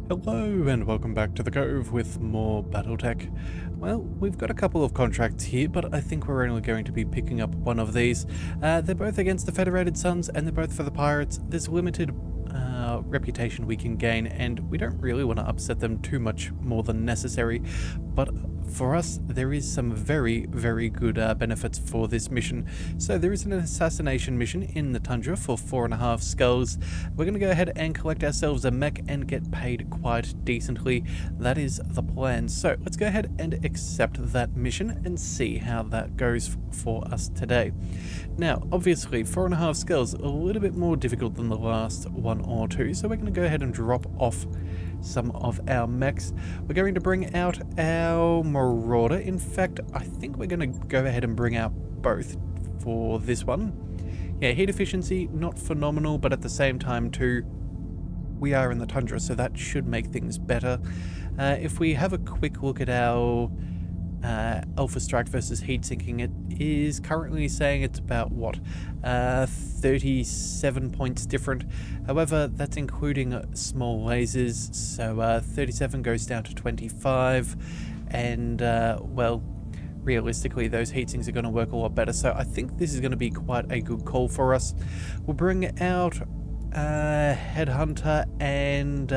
Hello and welcome back to the Cove with more BattleTech. Well, we've got a couple of contracts here, but I think we're only going to be picking up one of these. They're both against the Federated Suns and they're both for the Pirates. There's limited reputation we can gain and we don't really want to upset them too much more than necessary, but for us there is some very good benefits for this mission. So there is an assassination mission in the tundra for 4.5 skulls. We're going to go ahead and collect ourselves a mech and get paid quite decently. That is the plan. So let's go ahead and accept that mission and see how that goes for us today. Now obviously 4.5 skulls a little bit more difficult than the last one or two, so we're going to go ahead and drop off some of our mechs. We're going to bring out our Marauder. In fact, I think we're going to go ahead and bring out both for this one. Yeah, heat efficiency, not phenomenal, but at the same time too, we are in the tundra, so that should make things better. If we have a quick look at our Alpha Strike versus heat sinking, it is currently saying it's about what, 37 points different. However, that's including small lasers, so 37 goes down to 25, and well, realistically those heat sinks are going to work a lot better, so I think this is going to be quite a good call for us. We'll bring out Headhunter and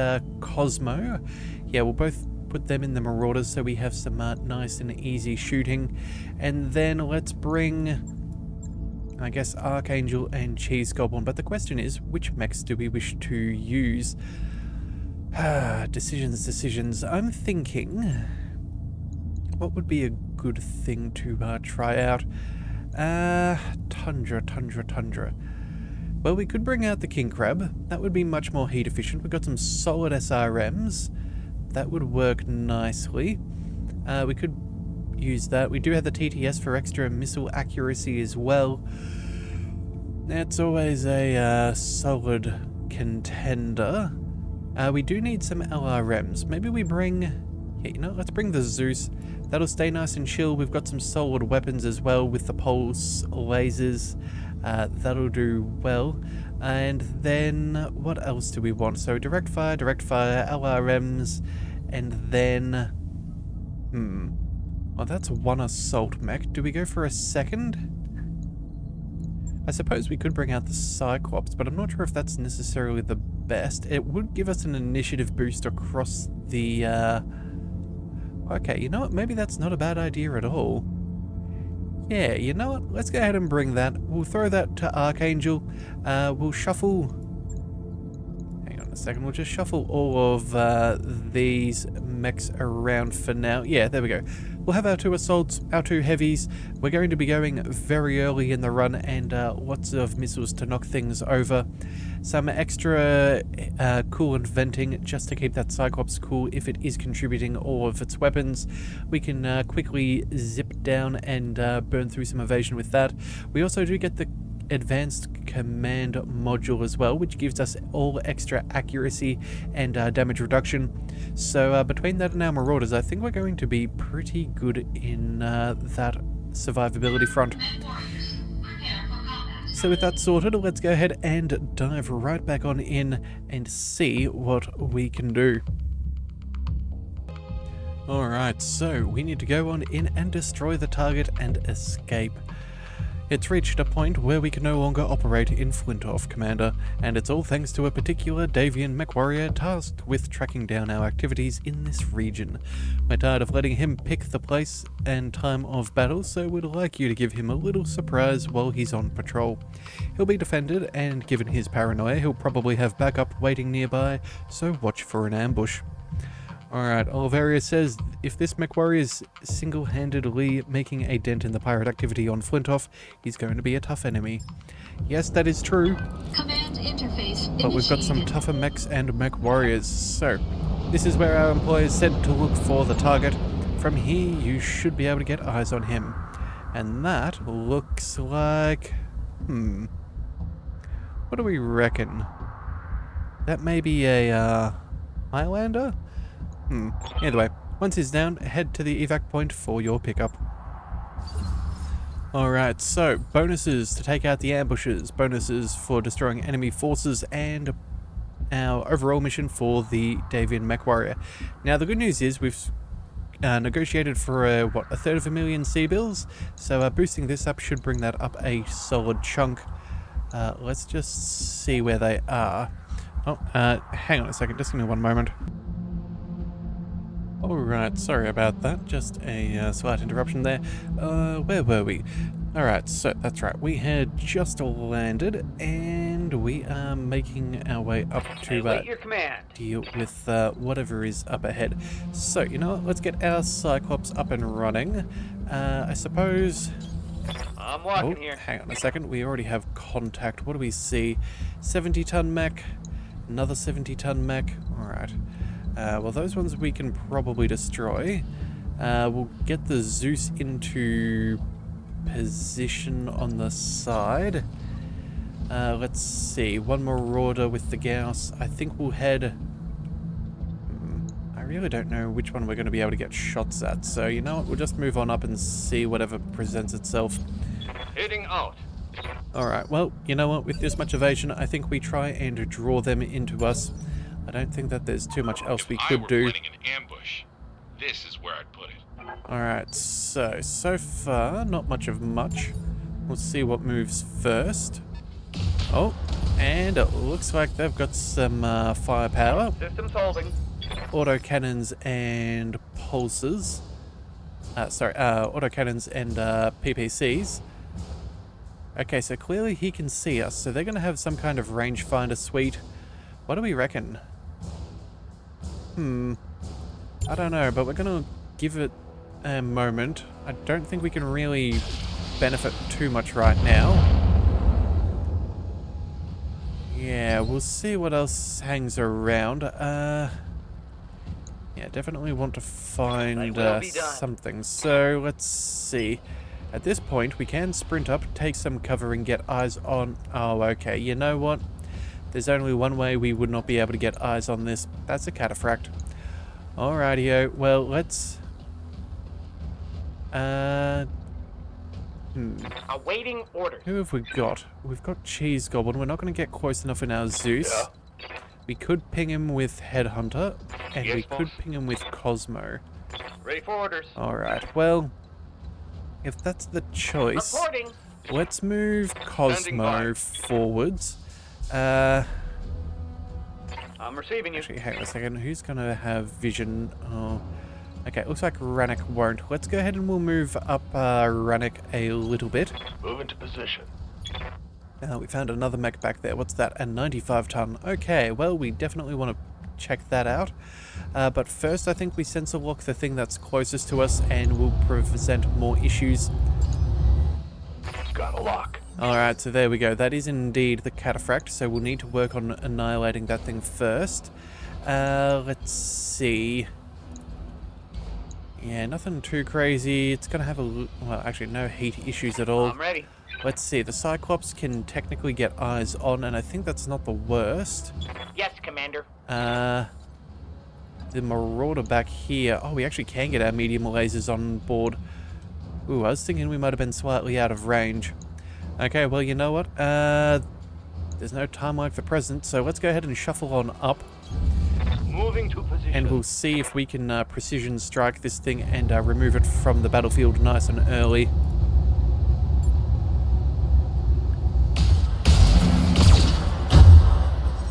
Cosmo. Yeah, we'll both put them in the Marauders so we have some nice and easy shooting. And then let's bring, I guess, Archangel and Cheese Goblin. But the question is, which mechs do we wish to use? Decisions. I'm thinking, what would be a good thing to try out? Tundra. Well, we could bring out the King Crab. That would be much more heat efficient. We've got some solid SRMs. That would work nicely. We could use that. We do have the TTS for extra missile accuracy as well. That's always a solid contender. We do need some LRMs. Maybe we bring... yeah, you know, let's bring the Zeus. That'll stay nice and chill. We've got some solid weapons as well with the pulse lasers. That'll do well. And then what else do we want? So direct fire, LRMs, and then well, that's one assault mech. Do we go for a second? I suppose we could bring out the Cyclops, but I'm not sure if that's necessarily the best. It would give us an initiative boost across the okay, you know what, maybe that's not a bad idea at all. Yeah, you know what? Let's go ahead and bring that. We'll throw that to Archangel. We'll shuffle... hang on a second. We'll just shuffle all of these mechs around for now. Yeah, there we go. We'll have our 2 assaults, our 2 heavies. We're going to be going very early in the run and lots of missiles to knock things over. Some extra coolant venting just to keep that Cyclops cool if it is contributing all of its weapons. We can quickly zip down and burn through some evasion with that. We also do get the advanced command module as well, which gives us all extra accuracy and damage reduction. So between that and our Marauders, I think we're going to be pretty good in that survivability front. So with that sorted, let's go ahead and dive right back on in and see what we can do. Alright, so we need to go on in and destroy the target and escape. It's reached a point where we can no longer operate in Flintoff, Commander, and it's all thanks to a particular Davian MechWarrior tasked with tracking down our activities in this region. We're tired of letting him pick the place and time of battle, so we'd like you to give him a little surprise while he's on patrol. He'll be defended, and given his paranoia, he'll probably have backup waiting nearby, so watch for an ambush. Alright, Oliveria says, if this MechWarrior is single-handedly making a dent in the pirate activity on Flintoff, he's going to be a tough enemy. Yes, that is true. Command interface but we've got some tougher mechs and MechWarriors, so this is where our employers said to look for the target. From here, you should be able to get eyes on him. And that looks like... what do we reckon? That may be a, Highlander? Either way, once he's down, head to the evac point for your pickup. Alright, so bonuses to take out the ambushes, bonuses for destroying enemy forces, and our overall mission for the Davian MechWarrior. Now, the good news is we've negotiated for a 1/3 sea bills, so boosting this up should bring that up a solid chunk. Let's just see where they are. Oh, hang on a second, just give me one moment. Alright, sorry about that, just a slight interruption there. Where were we? Alright, so that's right, we had just landed, and we are making our way up to your command. deal with whatever is up ahead. So, you know what, let's get our Cyclops up and running. I suppose... I'm walking here. Hang on a second, we already have contact. What do we see? 70-ton mech, another 70-ton mech. Alright. Well, those ones we can probably destroy. We'll get the Zeus into position on the side. Let's see. One Marauder with the Gauss. I think we'll head... I really don't know which one we're going to be able to get shots at. So, you know what? We'll just move on up and see whatever presents itself. Heading out. Alright, well, you know what? With this much evasion, I think we try and draw them into us. I don't think that there's too much else we could do. Planning an ambush, this is where I'd put it. Alright, so far, not much of much. We'll see what moves first. Oh, and it looks like they've got some firepower. Systems holding. Autocannons and pulses. Autocannons and PPCs. Okay, so clearly he can see us, so they're going to have some kind of rangefinder suite. What do we reckon? I don't know, but we're going to give it a moment. I don't think we can really benefit too much right now. Yeah, we'll see what else hangs around. Yeah, definitely want to find something. So, let's see. At this point, we can sprint up, take some cover, and get eyes on... Oh, okay. You know what? There's only one way we would not be able to get eyes on this. That's a cataphract. Alrighty-o. Well, let's... Awaiting orders. Who have we got? We've got Cheese Goblin. We're not going to get close enough in our Zeus. Yeah. We could ping him with Headhunter, and Yes, we boss. could ping him with Cosmo. Ready for orders. Alright, well... If that's the choice, Reporting. let's move Standing by. Cosmo forwards. I'm receiving you. Actually, hang on a second. Who's going to have vision? Oh, okay, looks like Rannick won't. Let's go ahead and we'll move up Rannick a little bit. Move into position. We found another mech back there. What's that? A 95-ton. Okay, well, we definitely want to check that out. But first, I think we sensor lock the thing that's closest to us and we'll present more issues. Got a lock. Alright, so there we go. That is indeed the cataphract, so we'll need to work on annihilating that thing first. Let's see. Yeah, nothing too crazy. It's going to have well, actually, no heat issues at all. I'm ready. Let's see. The Cyclops can technically get eyes on, and I think that's not the worst. Yes, Commander. The Marauder back here. Oh, we actually can get our medium lasers on board. Ooh, I was thinking we might have been slightly out of range. Okay, well, you know what? There's no time like the present, so let's go ahead and shuffle on up. Moving to position. And we'll see if we can precision strike this thing and remove it from the battlefield nice and early.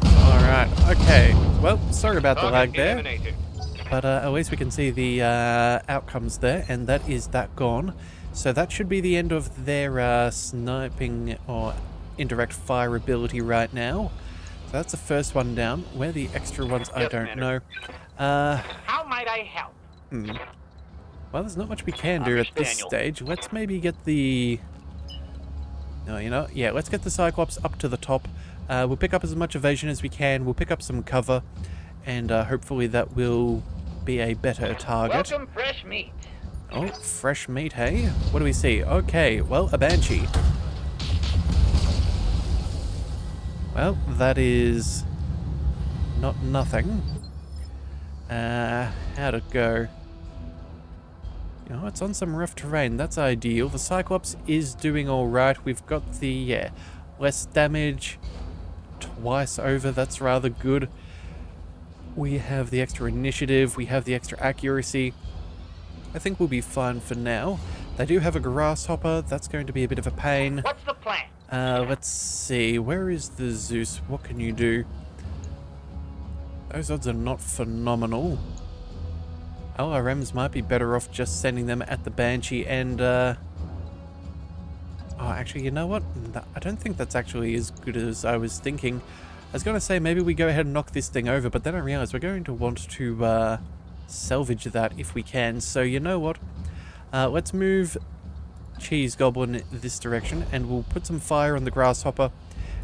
Alright, okay. Well, sorry about the lag there. Eliminated. But at least we can see the outcomes there, and that is that gone. So that should be the end of their sniping or indirect fire ability right now. So that's the first one down. Where the extra ones, I Yes, don't Commander. know. How might I help? Well, there's not much we can do at this Daniel. stage. Let's maybe get the... No, you know, yeah, let's get the Cyclops up to the top. We'll pick up as much evasion as we can. We'll pick up some cover, and hopefully that will be a better target. Welcome, fresh meat. Oh, fresh meat, hey? What do we see? Okay, well, a Banshee. Well, that is not nothing. How'd it go? You know, it's on some rough terrain. That's ideal. The Cyclops is doing alright. We've got the, less damage. twice over. That's rather good. We have the extra initiative. We have the extra accuracy. I think we'll be fine for now. They do have a grasshopper. That's going to be a bit of a pain. What's the plan? Let's see. Where is the Zeus? What can you do? Those odds are not phenomenal. LRMs might be better off just sending them at the Banshee and, oh, actually, you know what? I don't think that's actually as good as I was thinking. I was going to say maybe we go ahead and knock this thing over, but then I realized we're going to want to, salvage that if we can. So, you know what? Let's move Cheese Goblin this direction, and we'll put some fire on the Grasshopper,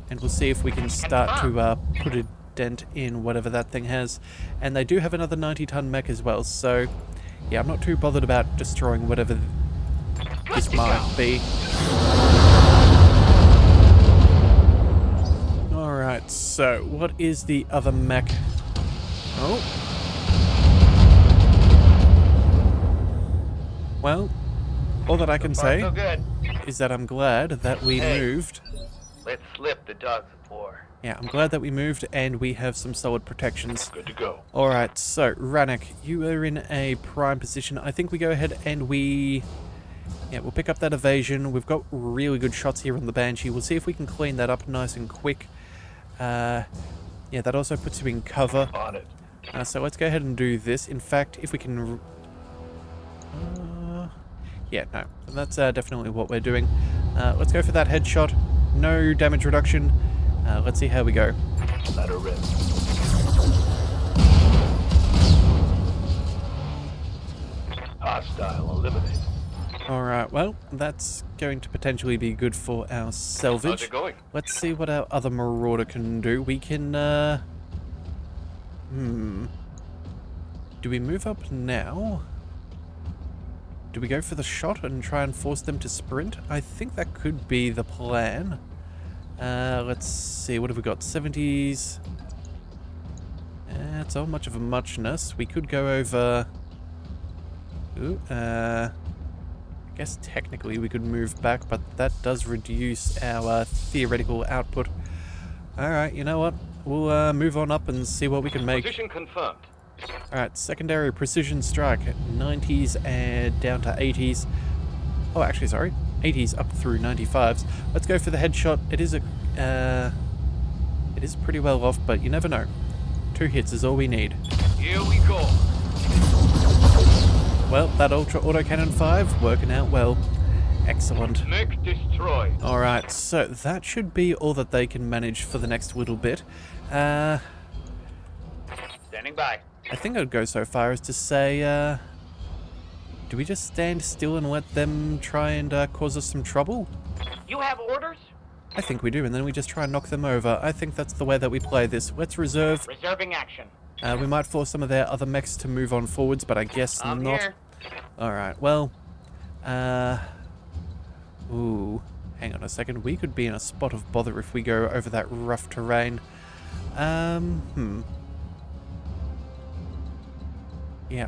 and we'll see if we can start to, put a dent in whatever that thing has. And they do have another 90-ton mech as well, so yeah, I'm not too bothered about destroying whatever this might be. Alright, so what is the other mech? Oh. Well, all that I can say So good. is that I'm glad that we moved. Let's slip the dogs of war. Yeah, I'm glad that we moved and we have some solid protections. Good to go. Alright, so Rannoch, you are in a prime position. I think we go ahead and we'll pick up that evasion. We've got really good shots here on the Banshee. We'll see if we can clean that up nice and quick. Yeah, that also puts you in cover. On it. So let's go ahead and do this. In fact, if we can... yeah, no, that's definitely what we're doing. Let's go for that headshot. No damage reduction. Let's see how we go. Let her rip. Hostile eliminated. Alright, well, that's going to potentially be good for our salvage. How's it going? Let's see what our other Marauder can do. We can, do we move up now? Do we go for the shot and try and force them to sprint? I think that could be the plan. Let's see, what have we got? 70s. It's not much of a muchness. We could go over... Ooh, I guess technically we could move back, but that does reduce our theoretical output. Alright, you know what? We'll move on up and see what we can make. Position confirmed. Alright, secondary precision strike. 90s and down to 80s. Oh, actually, sorry. 80s up through 95s. Let's go for the headshot. It is pretty well off, but you never know. 2 hits is all we need. Here we go. Well, that Ultra Autocannon 5 working out well. Excellent. Mech destroyed. Alright, so that should be all that they can manage for the next little bit. Standing by. I think I'd go so far as to say, do we just stand still and let them try and cause us some trouble? You have orders? I think we do, and then we just try and knock them over. I think that's the way that we play this. Let's reserve. Reserving action. We might force some of their other mechs to move on forwards, but I guess I'm not. here. Alright, well, ooh, hang on a second. We could be in a spot of bother if we go over that rough terrain. Yeah,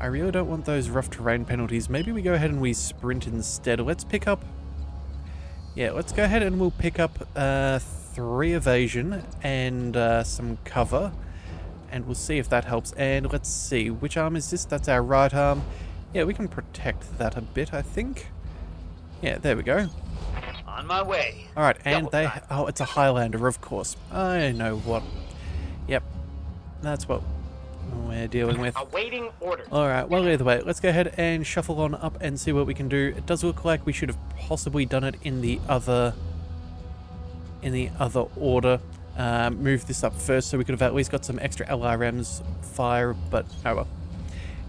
I really don't want those rough terrain penalties. Maybe we go ahead and we sprint instead. Let's pick up... Yeah, let's go ahead and we'll pick up 3 evasion and some cover. And we'll see if that helps. And let's see, which arm is this? That's our right arm. Yeah, we can protect that a bit, I think. Yeah, there we go. On my way. Alright, and Double they... time. Oh, it's a Highlander, of course. I know what... Yep. That's what we're dealing with. Awaiting orders. Alright, well, either way, let's go ahead and shuffle on up and see what we can do. It does look like we should have possibly done it in the other... order. Move this up first so we could have at least got some extra LRMs fire, but oh well.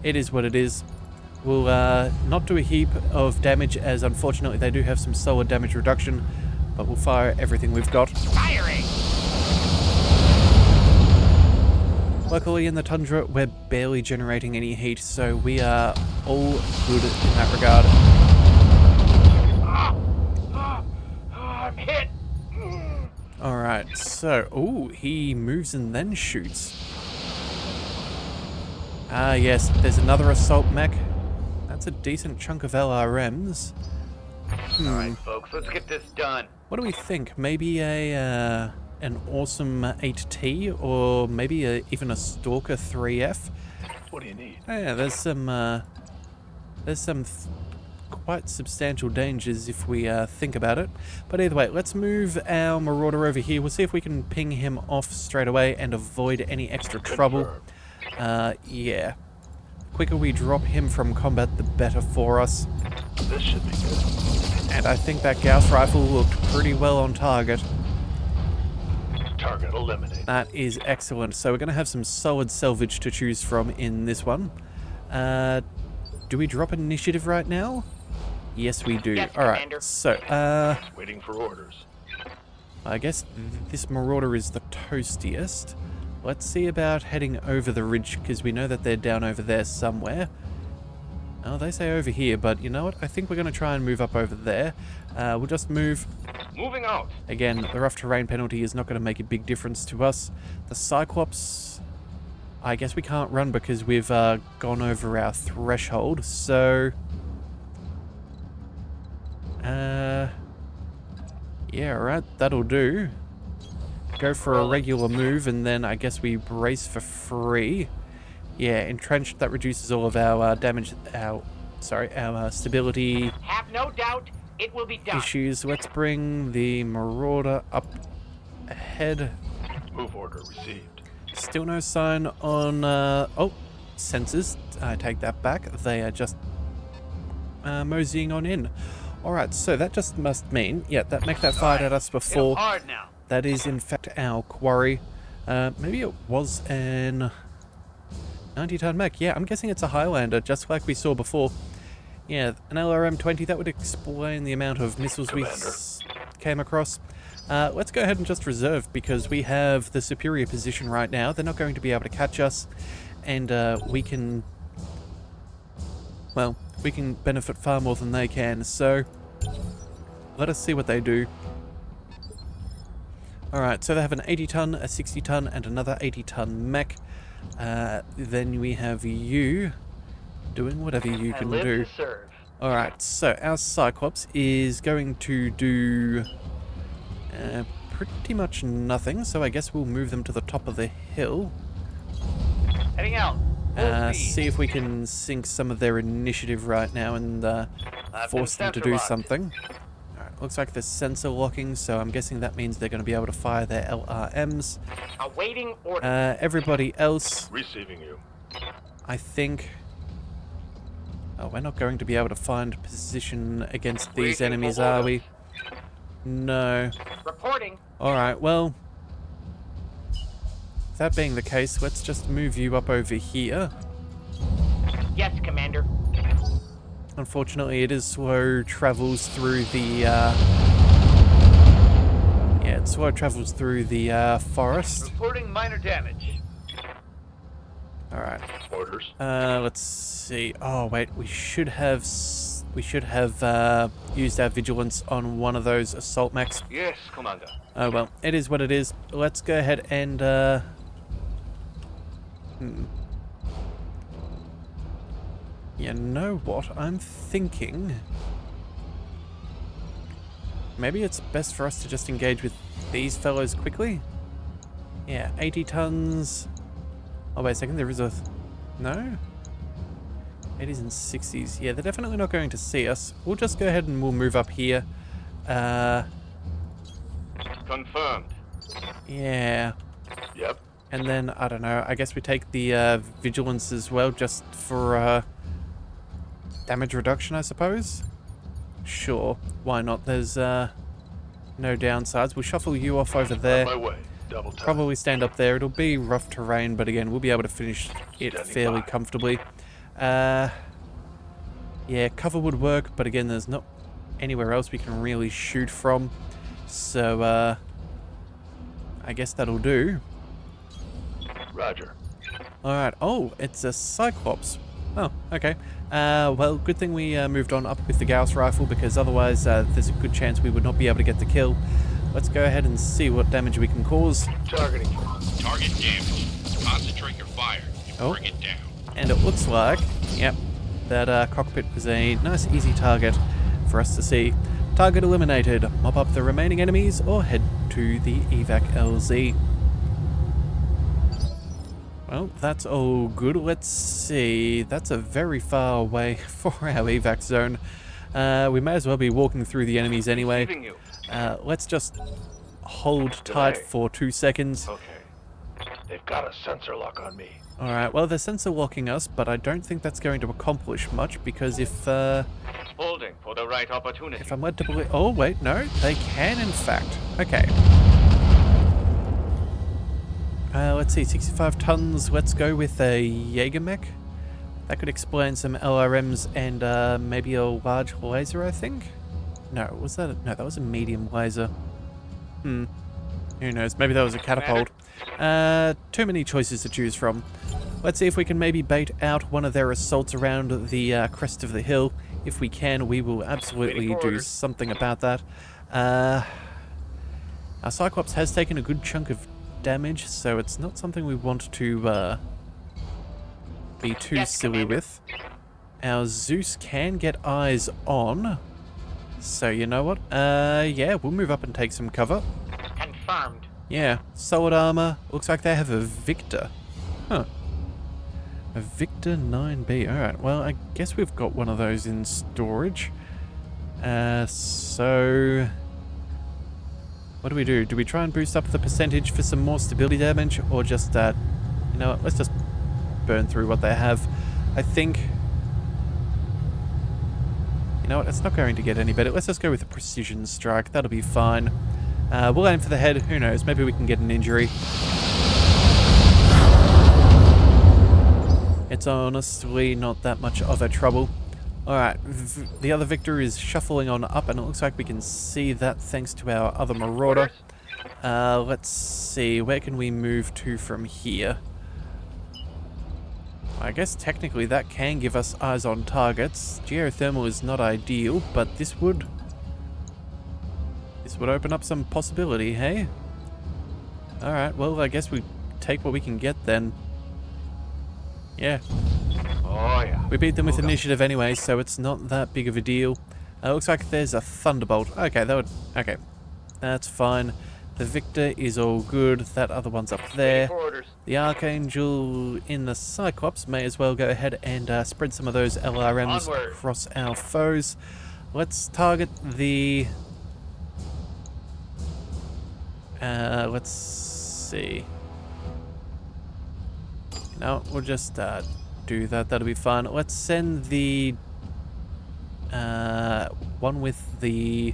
It is what it is. We'll not do a heap of damage, as unfortunately they do have some solid damage reduction, but we'll fire everything we've got. Firing. Luckily in the tundra we're barely generating any heat, so we are all good in that regard. I'm hit. Alright, so, ooh, he moves and then shoots. Ah yes, there's another assault mech. That's a decent chunk of LRMs. Alright, folks, let's get this done. What do we think? Maybe a, an awesome 8T or maybe even a Stalker 3F. What do you need? Oh, yeah, there's some quite substantial dangers if we think about it. But either way, let's move our Marauder over here. We'll see if we can ping him off straight away and avoid any extra trouble. Confirmed. Yeah. The quicker we drop him from combat, the better for us. This should be good. And I think that Gauss rifle looked pretty well on target. Target eliminated. That is excellent. So we're going to have some solid salvage to choose from in this one. Do we drop initiative right now? Yes, we do. Yes, Alright, Commander. so, Waiting for orders. I guess this Marauder is the toastiest. Let's see about heading over the ridge, because we know that they're down over there somewhere. Oh, they say over here, but you know what? I think we're going to try and move up over there. We'll just move. Moving out. Again, the rough terrain penalty is not going to make a big difference to us. The Cyclops, I guess we can't run because we've gone over our threshold, so... yeah, alright, that'll do. Go for a regular move, and then I guess we brace for free. Yeah, entrenched, that reduces all of our damage, our stability Have no doubt it will be done. issues. Let's bring the Marauder up ahead. Move order received. Still no sign on, oh, sensors. I take that back. They are just moseying on in. Alright, so that just must mean, yeah, that mech that fired at us Hit 'em before, hard now. that is in fact our quarry. Maybe it was an 90-ton mech. Yeah, I'm guessing it's a Highlander, just like we saw before. Yeah, an LRM-20, that would explain the amount of missiles we came across. Let's go ahead and just reserve, because we have the superior position right now. They're not going to be able to catch us, and we can... well, we can benefit far more than they can, so let us see what they do. Alright, so they have an 80-ton, a 60-ton, and another 80-ton mech. Then we have you doing whatever you I can live do. to serve. Alright, so our Cyclops is going to do pretty much nothing, so I guess we'll move them to the top of the hill. Heading out. Full speed. See if we can sink some of their initiative right now and force them to do something. Alright, looks like there's sensor locking, so I'm guessing that means they're going to be able to fire their LRMs. Awaiting order. Everybody else, Receiving you. I think... oh, we're not going to be able to find position against these Waiting enemies, for are orders. we? No. Reporting. Alright, well... that being the case, let's just move you up over here. Yes, Commander. Unfortunately, it is slow travels through the, yeah, it slow travels through the, forest. Reporting minor damage. Alright. Orders. Let's see. Oh, wait, we should have used our vigilance on one of those assault mechs. Yes, Commander. Oh, well, it is what it is. Let's go ahead and, you know what? I'm thinking... maybe it's best for us to just engage with these fellows quickly? Yeah, 80 tons... oh, wait a second, there is a... no? 80s and 60s. Yeah, they're definitely not going to see us. We'll just go ahead and we'll move up here. Confirmed. Yeah. Yep. And then, I don't know, I guess we take the vigilance as well, just for damage reduction, I suppose? Sure, why not? There's no downsides. We'll shuffle you off over there. On my way. Double time. Probably stand up there. It'll be rough terrain, but again, we'll be able to finish it Standing fairly by. comfortably. Yeah, cover would work, but again, there's not anywhere else we can really shoot from. So, I guess that'll do. Roger. Alright, oh, it's a Cyclops. Oh, okay. Well, good thing we moved on up with the Gauss rifle, because otherwise there's a good chance we would not be able to get the kill. Let's go ahead and see what damage we can cause. Targeting. Target damage. Concentrate your fire and Oh. bring it down. And it looks like, yep, that cockpit was a nice easy target for us to see. Target eliminated. Mop up the remaining enemies or head to the evac LZ. Well, that's all good. Let's see. That's a very far away for our evac zone. We may as well be walking through the enemies anyway. Receiving you. Let's just hold tight for 2 seconds. Okay. They've got a sensor lock on me. Alright, well, they're sensor locking us, but I don't think that's going to accomplish much because if Holding for the right opportunity. I'm led to believe... Oh, wait, no, they can in fact. Okay. Let's see, 65 tons. Let's go with a Jaeger mech. That could explain some LRMs and maybe a large laser, I think? No, was that... No, that was a medium laser. Who knows? Maybe that was a catapult. Too many choices to choose from. Let's see if we can maybe bait out one of their assaults around the crest of the hill. If we can, we will absolutely do something about that. Our Cyclops has taken a good chunk of damage, so it's not something we want to be too silly with. Our Zeus can get eyes on. So you know what? Yeah, we'll move up and take some cover. Confirmed. Yeah, solid armor. Looks like they have a Victor. Huh. A Victor 9B. Alright, well, I guess we've got one of those in storage. So... What do we do? Do we try and boost up the percentage for some more stability damage? Or just, you know what, let's just burn through what they have. I think... You know what, it's not going to get any better. Let's just go with a precision strike. That'll be fine. We'll aim for the head. Who knows? Maybe we can get an injury. It's honestly not that much of a trouble. Alright, the other Victor is shuffling on up, and it looks like we can see that thanks to our other Marauder. Let's see, where can we move to from here? I guess technically that can give us eyes on targets. Geothermal is not ideal, but this would open up some possibility, hey? Alright, well, I guess we take what we can get then. Yeah. Oh, yeah. We beat them with initiative anyway, so it's not that big of a deal. Looks like there's a Thunderbolt. Okay, okay. That's fine. The Victor is all good. That other one's up there. The Archangel in the Cyclops may as well go ahead and spread some of those LRMs across our foes. Let's target the... let's see. No, we'll just do that. That'll be fine. Let's send the one with the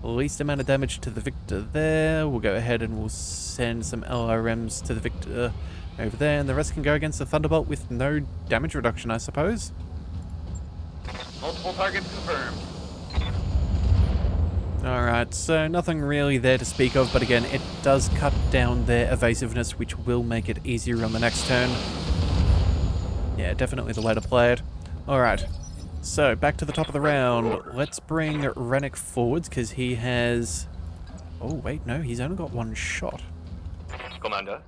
least amount of damage to the Victor there. We'll go ahead and we'll send some LRMs to the Victor over there, and the rest can go against the Thunderbolt with no damage reduction, I suppose. Multiple targets confirmed. Alright, so nothing really there to speak of, but again, it does cut down their evasiveness, which will make it easier on the next turn. Yeah, definitely the way to play it. Alright, so back to the top of the round. Let's bring Rennick forwards, because he has... Oh, wait, no, he's only got one shot. Commander.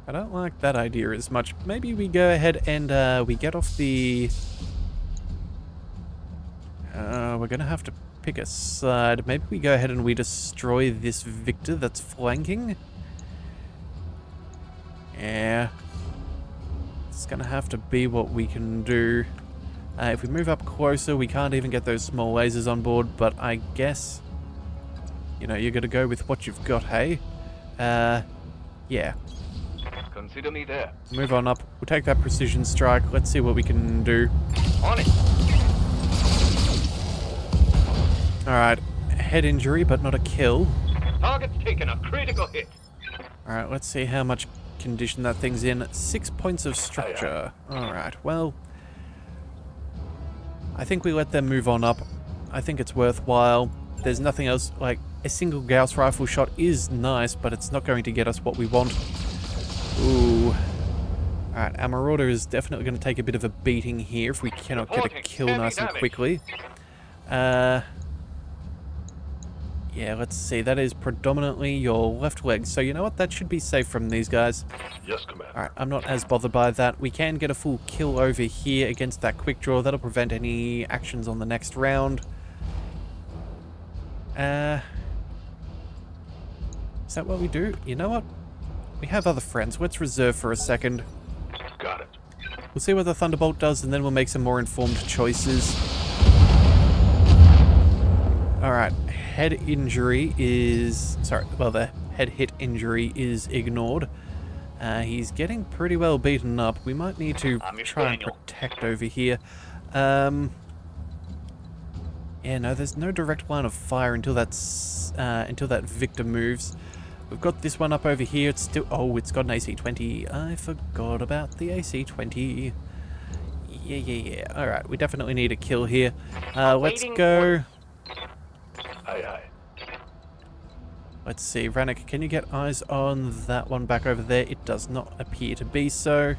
I don't like that idea as much. Maybe we go ahead and we get off the... we're going to have to pick a side. Maybe we go ahead and we destroy this Victor that's flanking. Yeah. It's gonna have to be what we can do. If we move up closer, we can't even get those small lasers on board, but I guess, you know, you're gonna go with what you've got, hey? Yeah. Consider me there. Move on up. We'll take that precision strike. Let's see what we can do. On it. Alright, head injury, but not a kill. Target's taken a critical hit. Alright, let's see how much condition that thing's in. 6 points of structure. Alright, well, I think we let them move on up. I think it's worthwhile. There's nothing else, like, a single Gauss rifle shot is nice, but it's not going to get us what we want. Ooh. Alright, our Marauder is definitely going to take a bit of a beating here if we cannot get a kill nice and quickly. Yeah, let's see. That is predominantly your left leg. So you know what? That should be safe from these guys. Yes, Commander. Alright, I'm not as bothered by that. We can get a full kill over here against that quick draw. That'll prevent any actions on the next round. Is that what we do? You know what? We have other friends. Let's reserve for a second. Got it. We'll see what the Thunderbolt does, and then we'll make some more informed choices. Alright, head injury is... Sorry, well, the head hit injury is ignored. He's getting pretty well beaten up. We might need to try and protect over here. Yeah, no, there's no direct line of fire until that's until that Victor moves. We've got this one up over here. It's still... Oh, it's got an AC-20. I forgot about the AC-20. Yeah. Alright, we definitely need a kill here. Let's go... Aye, aye. Let's see, Rannick, can you get eyes on that one back over there? It does not appear to be so.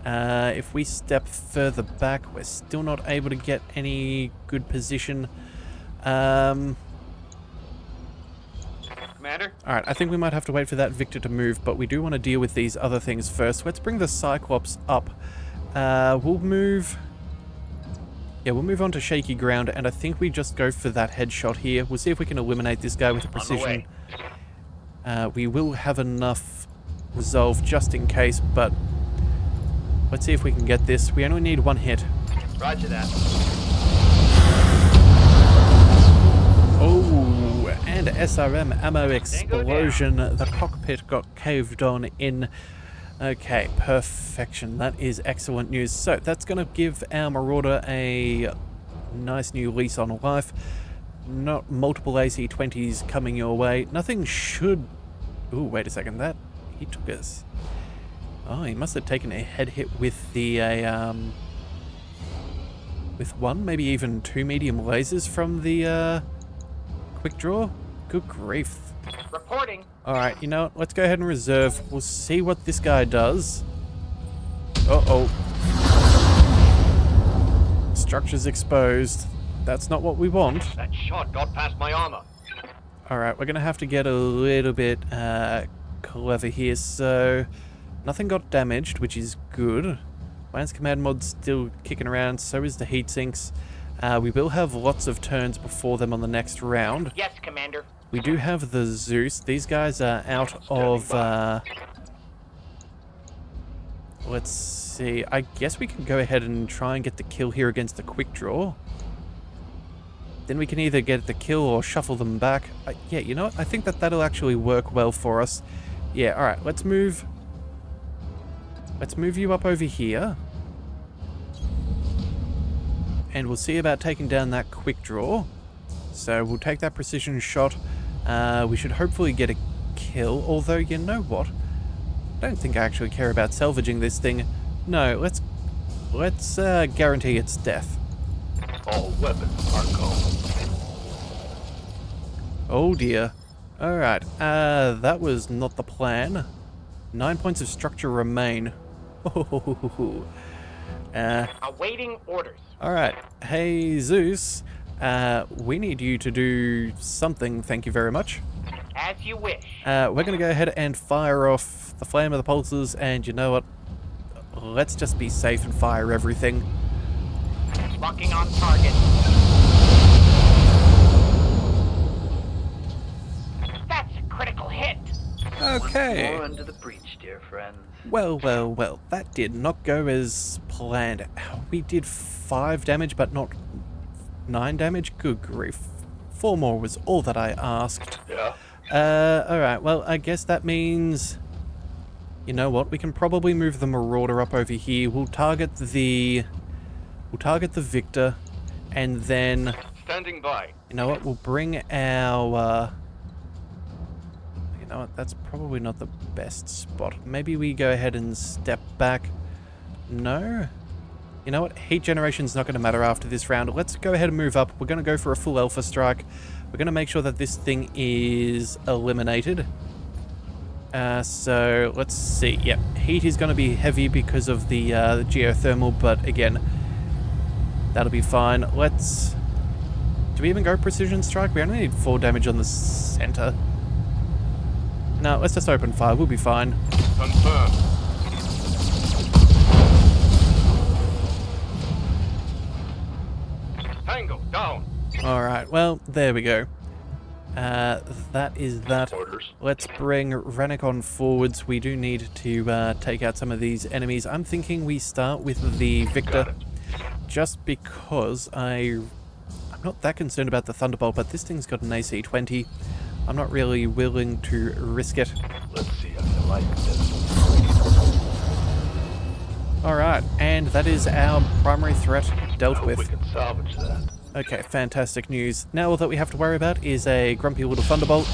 If we step further back, we're still not able to get any good position. Commander? Alright, I think we might have to wait for that Victor to move, but we do want to deal with these other things first. Let's bring the Cyclops up. We'll move... Yeah, we'll move on to shaky ground, and I think we just go for that headshot here. We'll see if we can eliminate this guy with a precision. We will have enough resolve just in case, but let's see if we can get this. We only need one hit. Roger that. Oh, and SRM ammo explosion. The cockpit got caved on in. Okay, perfection. That is excellent news. So that's going to give our Marauder a nice new lease on life. Not multiple AC-20s coming your way. Nothing should... Ooh, wait a second. That... He took us... Oh, he must have taken a head hit with the... with one, maybe even two medium lasers from the quick draw. Good grief. Reporting. Alright, you know what? Let's go ahead and reserve. We'll see what this guy does. Uh-oh. Structure's exposed. That's not what we want. That shot got past my armor. Alright, we're going to have to get a little bit clever here. So, nothing got damaged, which is good. Lance Command Mod's still kicking around. So is the heat sinks. We will have lots of turns before them on the next round. Yes, Commander. We do have the Zeus. These guys are out of... let's see. I guess we can go ahead and try and get the kill here against the quick draw. Then we can either get the kill or shuffle them back. Yeah, you know what? I think that'll actually work well for us. Yeah, alright. Let's move... Let's move you up over here. And we'll see about taking down that quick draw. So we'll take that precision shot. We should hopefully get a kill, although you know what? I don't think I actually care about salvaging this thing. No, let's guarantee its death. All weapons are gone. Oh dear. Alright, that was not the plan. 9 points of structure remain. Awaiting orders. Alright, hey Zeus. We need you to do something, thank you very much. As you wish. We're going to go ahead and fire off the flame of the pulses, and you know what? Let's just be safe and fire everything. Locking on target. That's a critical hit. Okay. More under the breach, dear friends. Well, that did not go as planned. We did 5 damage, but not 9 damage? Good grief. 4 more was all that I asked. Yeah. Alright, well, I guess that means... You know what? We can probably move the Marauder up over here. We'll target the Victor, and then... Standing by. You know what? We'll bring our... You know what? That's probably not the best spot. Maybe we go ahead and step back. No? You know what? Heat generation's not going to matter after this round. Let's go ahead and move up. We're going to go for a full alpha strike. We're going to make sure that this thing is eliminated. So, let's see. Yep, heat is going to be heavy because of the geothermal, but again, that'll be fine. Let's... Do we even go precision strike? We only need 4 damage on the center. No, let's just open fire. We'll be fine. Confirmed. Tango, down. Alright, well, there we go. That is that. Orders. Let's bring Rennick on forwards. We do need to take out some of these enemies. I'm thinking we start with the Victor, Got it. just because I'm not that concerned about the Thunderbolt, but this thing's got an AC 20. I'm not really willing to risk it. Let's see how you like this. Alright, and that is our primary threat dealt with. We can salvage that. Okay, fantastic news. Now all that we have to worry about is a grumpy little Thunderbolt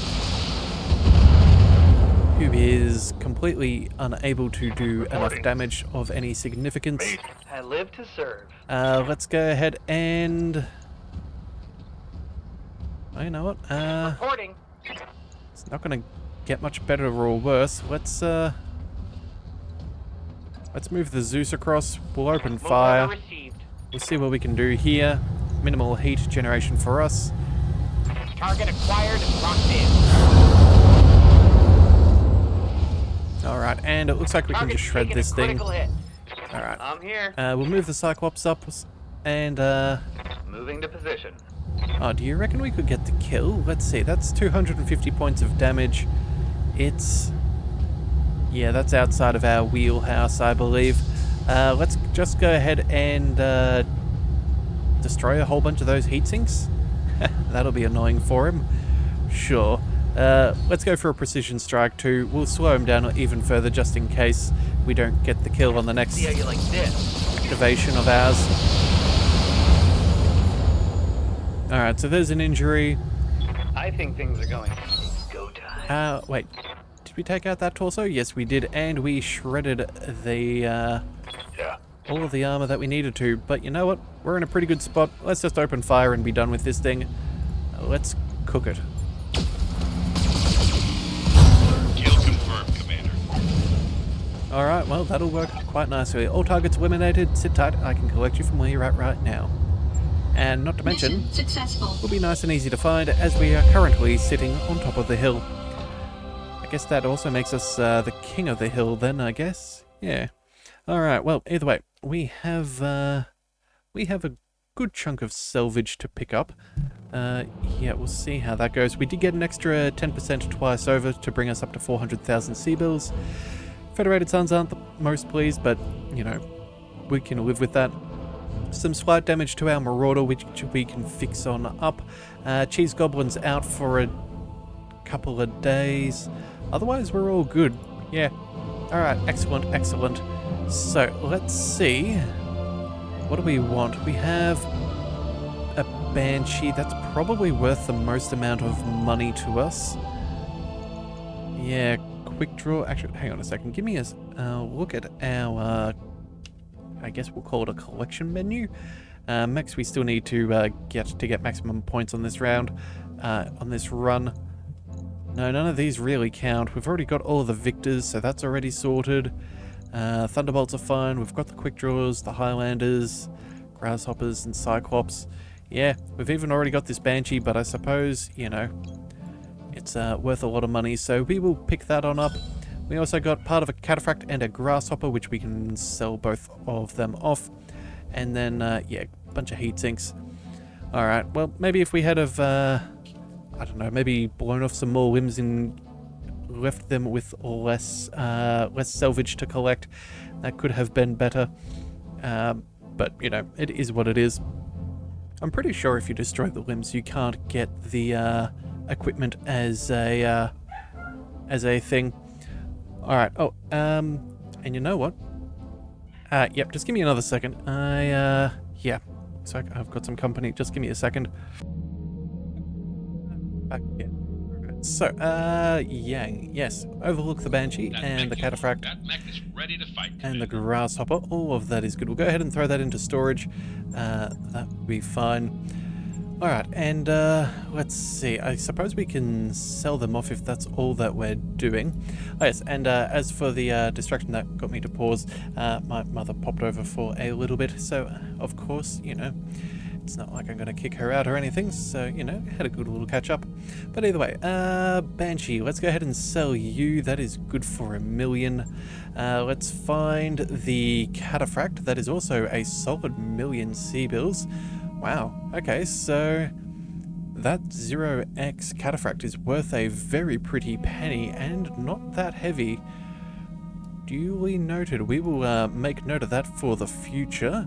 who is completely unable to do enough damage of any significance. I live to serve. Let's go ahead and... Oh, you know what? Reporting. It's not going to get much better or worse. Let's move the Zeus across. We'll open Move fire. order received. We'll see what we can do here. Minimal heat generation for us. Target acquired and locked in. Alright, and it looks like we can just shred this thing. Hit. Alright. I'm here. We'll move the Cyclops up and Moving to position. oh, do you reckon we could get the kill? Let's see, that's 250 points of damage. It's... yeah, that's outside of our wheelhouse, I believe. Let's just go ahead and destroy a whole bunch of those heat sinks. That'll be annoying for him. Sure. Let's go for a precision strike too. We'll slow him down even further just in case we don't get the kill on the next See how you like this. activation of ours. Alright, so there's an injury. I think things are going. Go time. Wait. Did we take out that torso? Yes, we did, and we shredded the, Yeah. all of the armor that we needed to. But you know what? We're in a pretty good spot. Let's just open fire and be done with this thing. Let's cook it. Kill confirmed, Commander. Alright, well, that'll work quite nicely. All targets eliminated. Sit tight. I can collect you from where you're at right now. And not to mention, Mission successful. will be nice and easy to find as we are currently sitting on top of the hill. I guess that also makes us the king of the hill then, I guess. Yeah. Alright, well, either way, we have a good chunk of salvage to pick up. Yeah, we'll see how that goes. We did get an extra 10% twice over to bring us up to 400,000 C-bills. Federated Suns aren't the most pleased, but, you know, we can live with that. Some slight damage to our Marauder, which we can fix on up. Cheese Goblin's out for a couple of days. Otherwise, we're all good. Yeah. Alright, excellent, excellent. So, let's see. What do we want? We have a Banshee. That's probably worth the most amount of money to us. Yeah, quick draw. Actually, hang on a second. Give me a look at our... I guess we'll call it a collection menu. Max, we still need to get maximum points on this round, on this run. No, none of these really count. We've already got all of the Victors, so that's already sorted. Thunderbolts are fine. We've got the Quick Draws, the Highlanders, Grasshoppers, and Cyclops. Yeah, we've even already got this Banshee, but I suppose, you know, it's worth a lot of money, so we will pick that on up. We also got part of a Cataphract and a Grasshopper, which we can sell both of them off. And then, yeah, a bunch of heat sinks. Alright, well, maybe if we had have, I don't know, maybe blown off some more limbs and left them with less salvage to collect, that could have been better. But, you know, it is what it is. I'm pretty sure if you destroy the limbs, you can't get the equipment as a thing. Alright, oh, and you know what? Yep, just give me another second. Yeah, looks like I've got some company. Just give me a second. Yeah. So, Yang, yes, overlook the Banshee and the Cataphract That mech is ready to fight, and the Commander. Grasshopper. All of that is good. We'll go ahead and throw that into storage. That will be fine. Alright, and let's see. I suppose we can sell them off if that's all that we're doing. Oh yes, and as for the distraction that got me to pause, my mother popped over for a little bit, so of course, you know, it's not like I'm going to kick her out or anything, so, you know, had a good little catch up. But either way, Banshee, let's go ahead and sell you. That is good for 1 million. Let's find the Cataphract. That is also a solid 1 million C-bills. Wow, okay, so That 0x cataphract is worth a very pretty penny and not that heavy. Duly noted. We will make note of that for the future.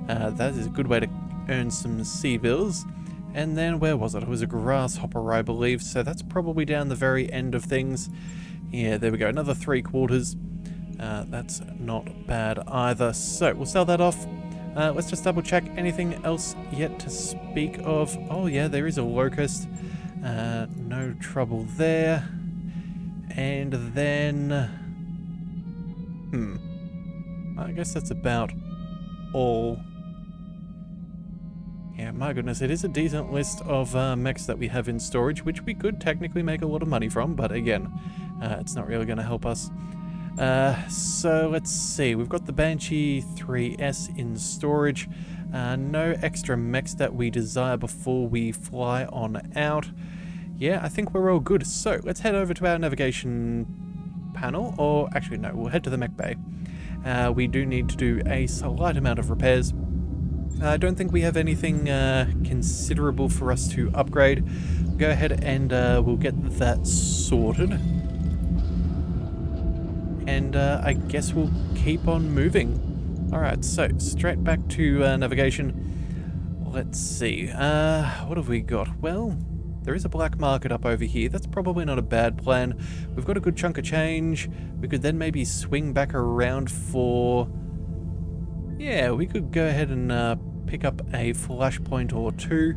That is a good way to earn some sea bills. And then, where was it? It was a grasshopper, I believe, so that's probably down the very end of things. Yeah, there we go, another 3/4. That's not bad either. So, we'll sell that off. Let's just double check. Anything else yet to speak of? Oh yeah, there is a locust. No trouble there. And then... I guess that's about all. Yeah, my goodness, it is a decent list of mechs that we have in storage, which we could technically make a lot of money from, but again, it's not really going to help us. So let's see, we've got the Banshee 3S in storage. No extra mechs that we desire before we fly on out. Yeah, I think we're all good. So let's head over to our navigation panel, or actually no, we'll head to the mech bay. We do need to do a slight amount of repairs. I don't think we have anything considerable for us to upgrade. Go ahead and we'll get that sorted. And I guess we'll keep on moving. Alright, so straight back to navigation. Let's see. What have we got? Well, there is a black market up over here. That's probably not a bad plan. We've got a good chunk of change. We could then maybe swing back around for... Yeah, we could go ahead and pick up a flashpoint or two.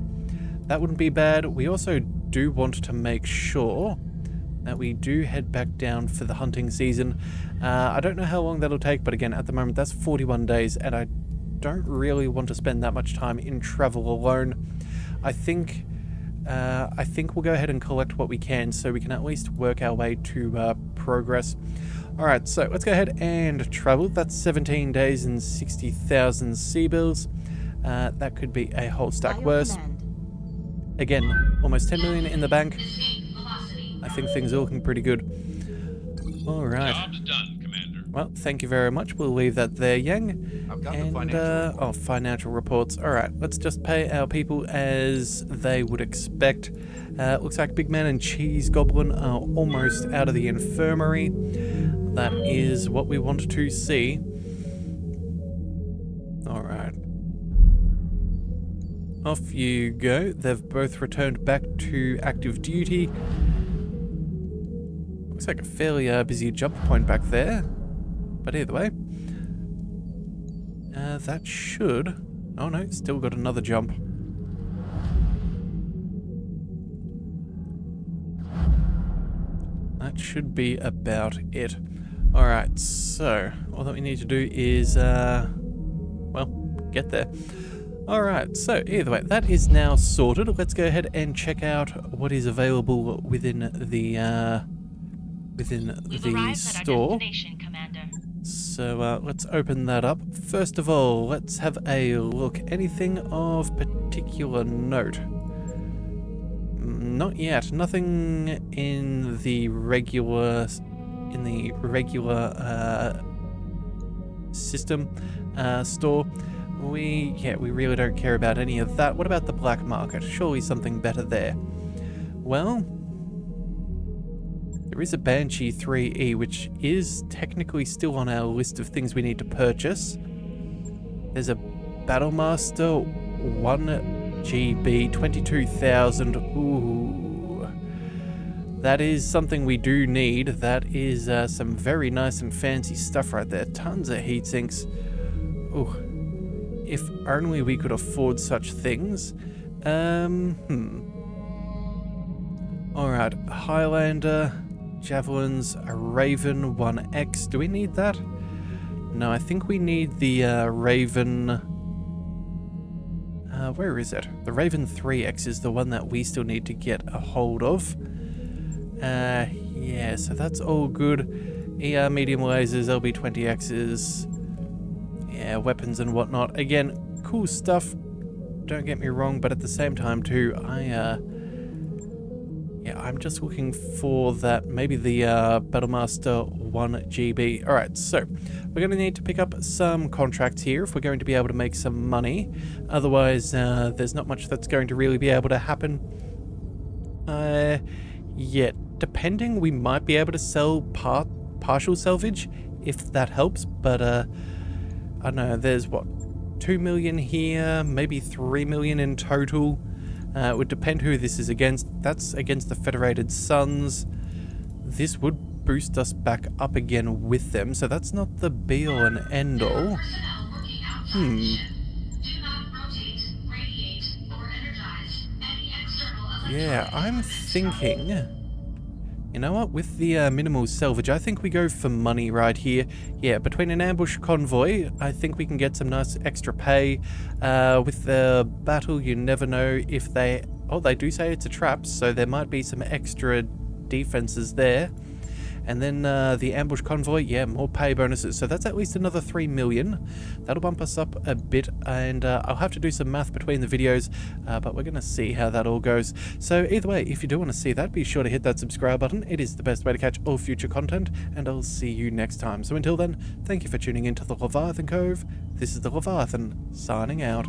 That wouldn't be bad. We also do want to make sure that we do head back down for the hunting season. I don't know how long that'll take, but again, at the moment, that's 41 days, and I don't really want to spend that much time in travel alone. I think we'll go ahead and collect what we can so we can at least work our way to progress. Alright, so let's go ahead and travel. That's 17 days and 60,000 sea bills. That could be a whole stack worse. Again, almost 10 million in the bank. I think things are looking pretty good. Alright. Job's done, Commander. Well, thank you very much. We'll leave that there, Yang. I've got And, the financial report. financial reports. Alright, let's just pay our people as they would expect. Looks like Big Man and Cheese Goblin are almost out of the infirmary. That is what we want to see. Alright. Off you go. They've both returned back to active duty. Looks like a fairly busy jump point back there. But either way. That should... Oh no, still got another jump. That should be about it. Alright, so all that we need to do is, well, get there. Alright, so either way, that is now sorted. Let's go ahead and check out what is available within the store. So let's open that up. First of all, let's have a look. Anything of particular note? Not yet. Nothing in the regular system store. We really don't care about any of that. What about the black market? Surely something better there. Well, there is a Banshee 3E, which is technically still on our list of things we need to purchase. There's a Battlemaster 1GB 22,000. Ooh. That is something we do need. That is some very nice and fancy stuff right there. Tons of heat sinks. Ooh. If only we could afford such things. Alright, Highlander, Javelins, a Raven 1X. Do we need that? No, I think we need the Raven... where is it? The Raven 3X is the one that we still need to get a hold of. Yeah, so that's all good. ER medium lasers, LB20Xs, yeah, weapons and whatnot. Again, cool stuff. Don't get me wrong, but at the same time too, I'm just looking for that, maybe the Battlemaster 1GB. Alright, so we're going to need to pick up some contracts here if we're going to be able to make some money. Otherwise, there's not much that's going to really be able to happen. Yeah, depending, we might be able to sell partial salvage, if that helps, but, I don't know, there's, what, 2 million here, maybe 3 million in total. It would depend who this is against. That's against the Federated Suns. This would boost us back up again with them, so that's not the be-all and end-all. Yeah, I'm thinking, you know what, with the minimal salvage, I think we go for money right here. Yeah, between an ambush convoy, I think we can get some nice extra pay. With the battle, you never know if they... Oh, they do say it's a trap, so there might be some extra defenses there. And then the ambush convoy, yeah, more pay bonuses. So that's at least another 3 million. That'll bump us up a bit, and I'll have to do some math between the videos, but we're going to see how that all goes. So either way, if you do want to see that, be sure to hit that subscribe button. It is the best way to catch all future content, and I'll see you next time. So until then, thank you for tuning into the Leviathan Cove. This is the Leviathan, signing out.